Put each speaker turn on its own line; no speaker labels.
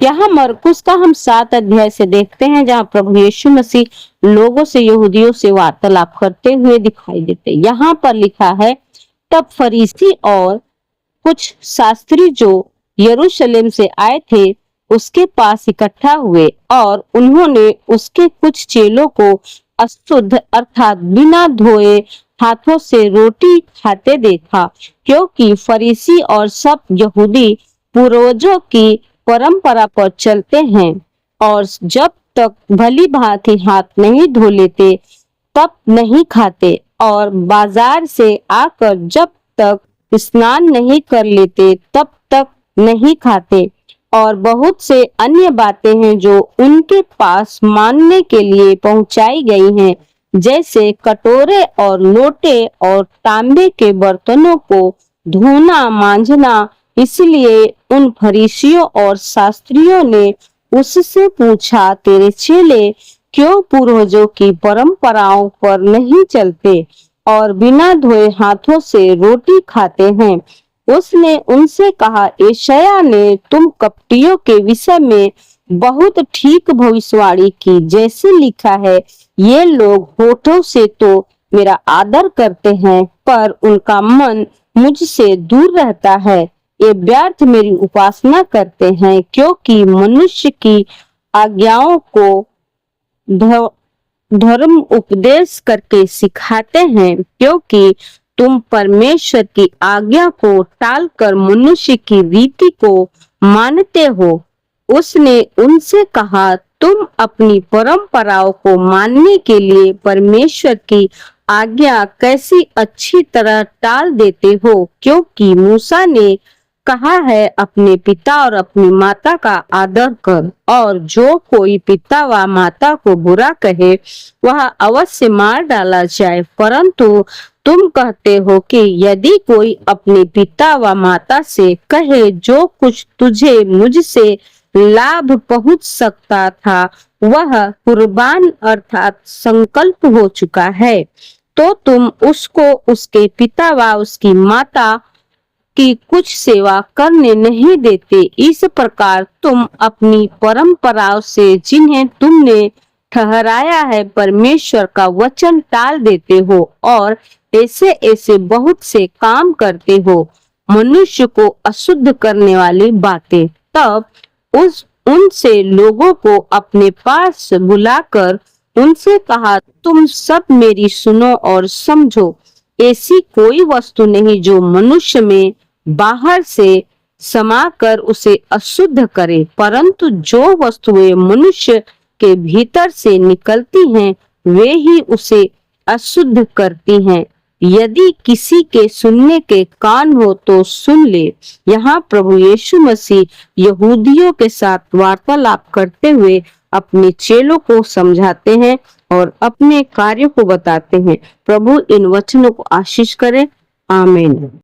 यहाँ मरकुस का हम 7 अध्याय से देखते हैं, जहाँ प्रभु यीशु मसीह लोगों से, यहूदियों से वार्तालाप करते हुए दिखाई देते। यहाँ पर लिखा है, तब फरीसी और कुछ शास्त्री जो यरूशलेम से आए थे उसके पास इकट्ठा हुए और उन्होंने उसके कुछ चेलों को अशुद्ध अर्थात बिना धोए हाथों से रोटी खाते देखा, क्योंकि फरीसी और सब यहूदी पूर्वजों की परंपरा पर चलते हैं और जब तक भली भांति हाथ नहीं धो लेते तब नहीं खाते, और बाजार से आकर जब तक स्नान नहीं कर लेते तब तक नहीं खाते। और बहुत से अन्य बातें हैं जो उनके पास मानने के लिए पहुंचाई गई हैं, जैसे कटोरे और लोटे और तांबे के बर्तनों को धोना मांजना। इसलिए उन फरीसियों और शास्त्रियों ने उससे पूछा, तेरे चेले क्यों पूर्वजों की परंपराओं पर नहीं चलते और बिना धोए हाथों से रोटी खाते हैं? उसने उनसे कहा, यशायाह ने तुम कपटियों के विषय में बहुत ठीक भविष्यवाणी की, जैसे लिखा है, ये लोग होठों से तो मेरा आदर करते हैं पर उनका मन मुझसे दूर रहता है। ये व्यर्थ मेरी उपासना करते हैं, क्योंकि मनुष्य की आज्ञाओं को धर्म उपदेश करके सिखाते हैं, क्योंकि तुम परमेश्वर की आज्ञा को टालकर मनुष्य की रीति को मानते हो। उसने उनसे कहा, तुम अपनी परंपराओं को मानने के लिए परमेश्वर की आज्ञा कैसी अच्छी तरह टाल देते हो, क्योंकि मूसा ने कहा है, अपने पिता और अपनी माता का आदर कर, और जो कोई पिता व माता को बुरा कहे वह अवश्य मार डाला जाए। परंतु तुम कहते हो कि यदि कोई अपने पिता व माता से कहे, जो कुछ तुझे मुझसे लाभ पहुंच सकता था वह कुर्बान अर्थात संकल्प हो चुका है, तो तुम उसको उसके पिता व उसकी माता की कुछ सेवा करने नहीं देते। इस प्रकार तुम अपनी परंपराओं से, जिन्हें तुमने ठहराया है, परमेश्वर का वचन टाल देते हो और ऐसे ऐसे बहुत से काम करते हो, मनुष्य को अशुद्ध करने वाली बातें। तब उनसे लोगों को अपने पास बुलाकर उनसे कहा, तुम सब मेरी सुनो और समझो। ऐसी कोई वस्तु नहीं जो मनुष्य में बाहर से समाकर उसे अशुद्ध करे, परंतु जो वस्तुएं मनुष्य के भीतर से निकलती हैं वे ही उसे अशुद्ध करती हैं। यदि किसी के सुनने के कान हो तो सुन ले। यहाँ प्रभु यीशु मसीह यहूदियों के साथ वार्तालाप करते हुए अपने चेलों को समझाते हैं और अपने कार्य को बताते हैं। प्रभु इन वचनों को आशीष करे। आमीन।